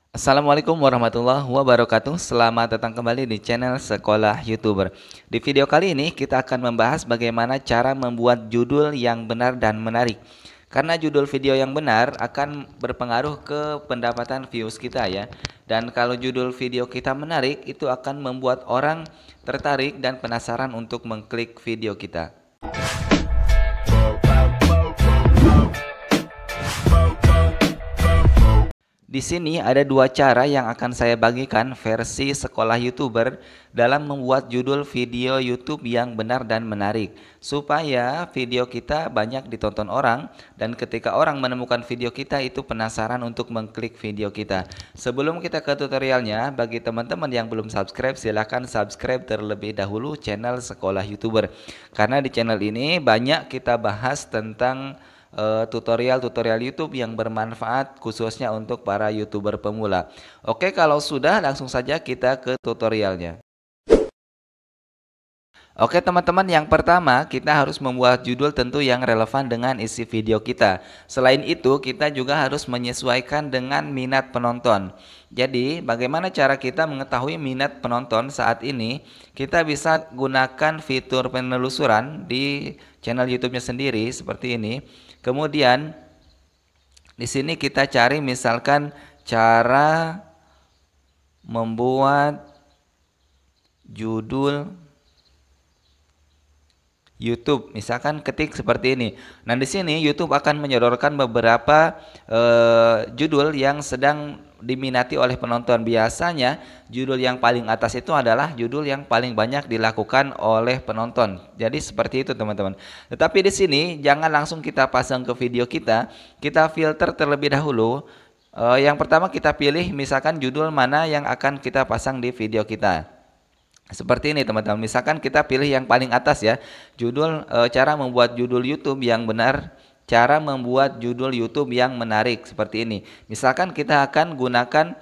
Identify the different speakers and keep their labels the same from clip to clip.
Speaker 1: Assalamualaikum warahmatullahi wabarakatuh. Selamat datang kembali di channel Sekolah YouTuber. Di video kali ini kita akan membahas bagaimana cara membuat judul yang benar dan menarik. Karena judul video yang benar akan berpengaruh ke pendapatan views kita ya. Dan kalau judul video kita menarik, itu akan membuat orang tertarik dan penasaran untuk mengklik video kita. Di sini ada dua cara yang akan saya bagikan versi sekolah YouTuber dalam membuat judul video YouTube yang benar dan menarik supaya video kita banyak ditonton orang dan ketika orang menemukan video kita itu penasaran untuk mengklik video kita. Sebelum kita ke tutorialnya, bagi teman-teman yang belum subscribe silahkan subscribe terlebih dahulu channel sekolah YouTuber karena di channel ini banyak kita bahas tentang tutorial-tutorial YouTube yang bermanfaat khususnya untuk para YouTuber pemula. Oke, kalau sudah langsung saja kita ke tutorialnya. Oke teman-teman, yang pertama kita harus membuat judul tentu yang relevan dengan isi video kita. Selain itu kita juga harus menyesuaikan dengan minat penonton. Jadi bagaimana cara kita mengetahui minat penonton saat ini? Kita bisa gunakan fitur penelusuran di channel YouTube-nya sendiri seperti ini. Kemudian di sini kita cari misalkan cara membuat judul YouTube, misalkan ketik seperti ini. Nah, di sini YouTube akan menyodorkan beberapa judul yang sedang diminati oleh penonton. Biasanya judul yang paling atas itu adalah judul yang paling banyak dilakukan oleh penonton. Jadi seperti itu teman-teman. Tetapi di sini jangan langsung kita pasang ke video kita filter terlebih dahulu. Yang pertama kita pilih misalkan judul mana yang akan kita pasang di video kita. Seperti ini teman-teman, misalkan kita pilih yang paling atas ya, judul cara membuat judul YouTube yang benar, cara membuat judul YouTube yang menarik, seperti ini. Misalkan kita akan gunakan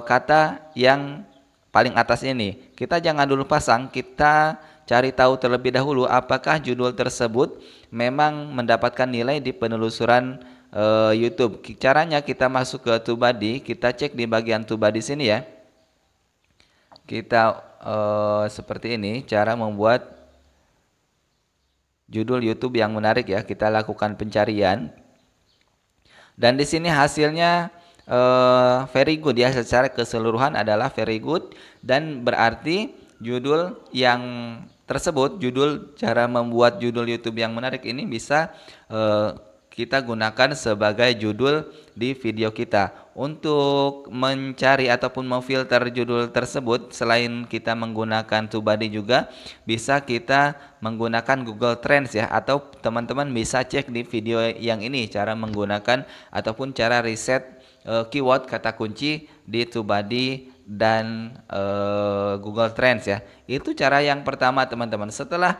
Speaker 1: kata yang paling atas ini. Kita jangan dulu pasang, kita cari tahu terlebih dahulu apakah judul tersebut memang mendapatkan nilai di penelusuran YouTube. Caranya kita masuk ke TubeBuddy, kita cek di bagian TubeBuddy sini ya. Kita seperti ini cara membuat judul YouTube yang menarik ya. Kita lakukan pencarian dan di sini hasilnya very good ya, secara keseluruhan adalah very good dan berarti judul yang tersebut, judul cara membuat judul YouTube yang menarik ini bisa kita gunakan sebagai judul di video kita. Untuk mencari ataupun memfilter judul tersebut, selain kita menggunakan TubeBuddy juga bisa kita menggunakan Google Trends ya, atau teman-teman bisa cek di video yang ini cara menggunakan ataupun cara riset keyword kata kunci di TubeBuddy dan Google Trends ya. Itu cara yang pertama teman-teman. Setelah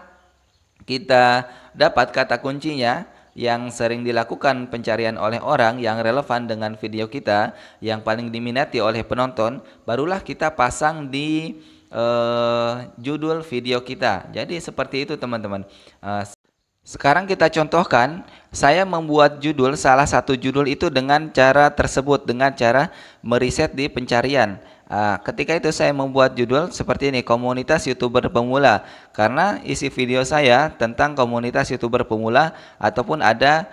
Speaker 1: kita dapat kata kuncinya yang sering dilakukan pencarian oleh orang yang relevan dengan video kita, yang paling diminati oleh penonton, barulah kita pasang di judul video kita. Jadi seperti itu teman-teman. Sekarang kita contohkan, saya membuat judul, salah satu judul itu dengan cara tersebut, dengan cara meriset di pencarian. Ketika itu saya membuat judul seperti ini, komunitas YouTuber pemula, karena isi video saya tentang komunitas YouTuber pemula ataupun ada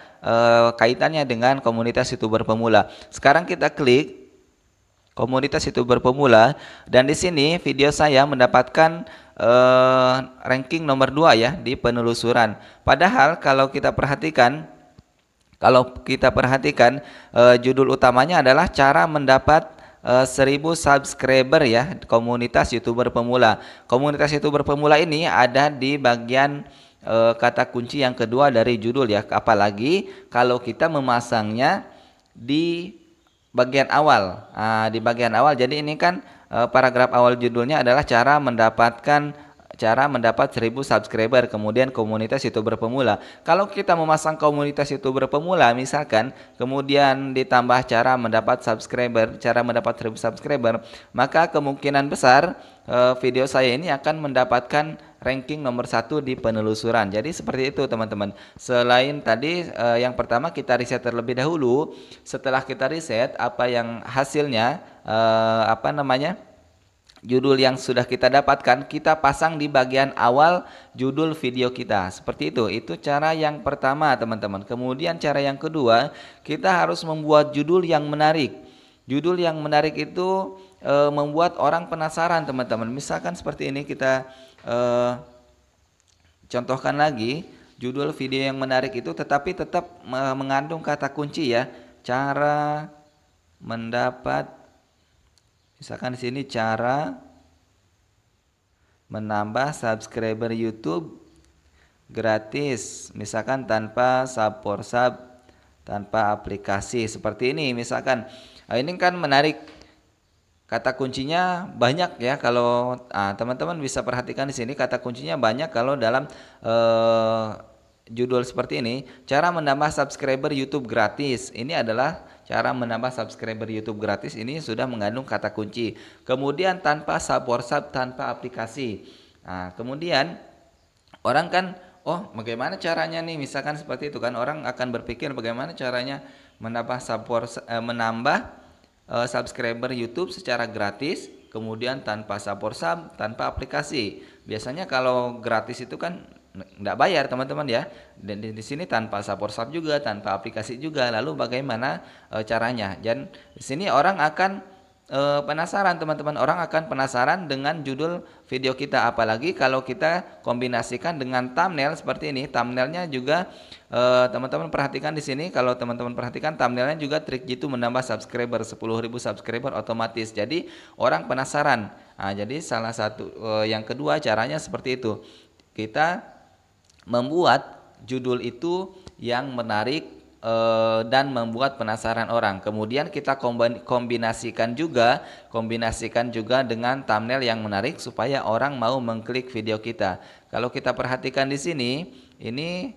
Speaker 1: kaitannya dengan komunitas YouTuber pemula. Sekarang kita klik komunitas YouTuber pemula dan di sini video saya mendapatkan ranking nomor 2 ya di penelusuran. Padahal kalau kita perhatikan judul utamanya adalah cara mendapat 1000 subscriber ya, komunitas YouTuber pemula. Komunitas YouTuber pemula ini ada di bagian kata kunci yang kedua dari judul ya. Apalagi kalau kita memasangnya di bagian awal. Di bagian awal, jadi ini kan paragraf awal judulnya adalah cara mendapatkan cara mendapat 1000 subscriber, kemudian komunitas YouTuber pemula. Kalau kita memasang komunitas YouTuber pemula misalkan, kemudian ditambah cara mendapat subscriber, cara mendapat 1000 subscriber, maka kemungkinan besar video saya ini akan mendapatkan ranking nomor 1 di penelusuran. Jadi seperti itu teman-teman. Selain tadi yang pertama kita riset terlebih dahulu. Setelah kita riset apa yang hasilnya judul yang sudah kita dapatkan, kita pasang di bagian awal judul video kita. Seperti itu cara yang pertama teman-teman. Kemudian cara yang kedua, kita harus membuat judul yang menarik. Judul yang menarik itu membuat orang penasaran teman-teman. Misalkan seperti ini, kita contohkan lagi. Judul video yang menarik itu tetapi tetap mengandung kata kunci ya. Cara mendapat, misalkan di sini cara menambah subscriber YouTube gratis, misalkan tanpa sub, tanpa aplikasi, seperti ini misalkan. Ini kan menarik, kata kuncinya banyak ya. Kalau teman-teman bisa perhatikan di sini kata kuncinya banyak kalau dalam judul seperti ini. Cara menambah subscriber YouTube gratis, ini adalah cara menambah subscriber YouTube gratis, ini sudah mengandung kata kunci. Kemudian tanpa sub, tanpa aplikasi. Nah, kemudian orang kan, oh bagaimana caranya nih, misalkan seperti itu kan, orang akan berpikir bagaimana caranya menambah subscriber YouTube secara gratis, kemudian tanpa sub, tanpa aplikasi. Biasanya kalau gratis itu kan nggak bayar teman-teman ya. Dan di sini tanpa sub juga, tanpa aplikasi juga. Lalu bagaimana caranya? Dan di sini orang akan penasaran teman-teman. Orang akan penasaran dengan judul video kita, apalagi kalau kita kombinasikan dengan thumbnail seperti ini. Thumbnailnya juga teman-teman perhatikan di sini. Kalau teman-teman perhatikan thumbnailnya juga trik jitu menambah subscriber, 10.000 subscriber otomatis. Jadi orang penasaran. Nah, jadi salah satu yang kedua caranya seperti itu. Kita membuat judul itu yang menarik dan membuat penasaran orang. Kemudian kita kombinasikan juga dengan thumbnail yang menarik supaya orang mau mengklik video kita. Kalau kita perhatikan di sini, ini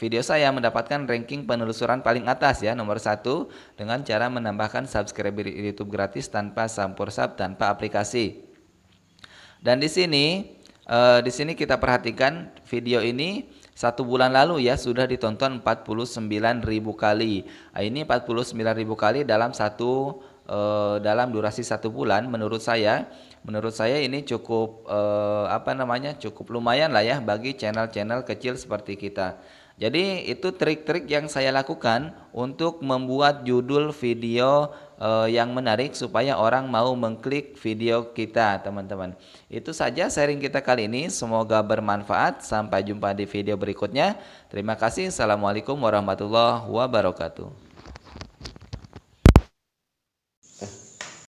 Speaker 1: video saya mendapatkan ranking penelusuran paling atas ya, nomor 1, dengan cara menambahkan subscriber YouTube gratis tanpa sub, tanpa aplikasi. Dan di sini kita perhatikan video ini 1 bulan lalu ya sudah ditonton 49.000 kali. Ini 49.000 kali dalam durasi 1 bulan. Menurut saya ini cukup cukup lumayan lah ya bagi channel-channel kecil seperti kita. Jadi itu trik-trik yang saya lakukan untuk membuat judul video yang menarik supaya orang mau mengklik video kita teman-teman. Itu saja sharing kita kali ini, semoga bermanfaat. Sampai jumpa di video berikutnya. Terima kasih. Assalamualaikum warahmatullahi wabarakatuh.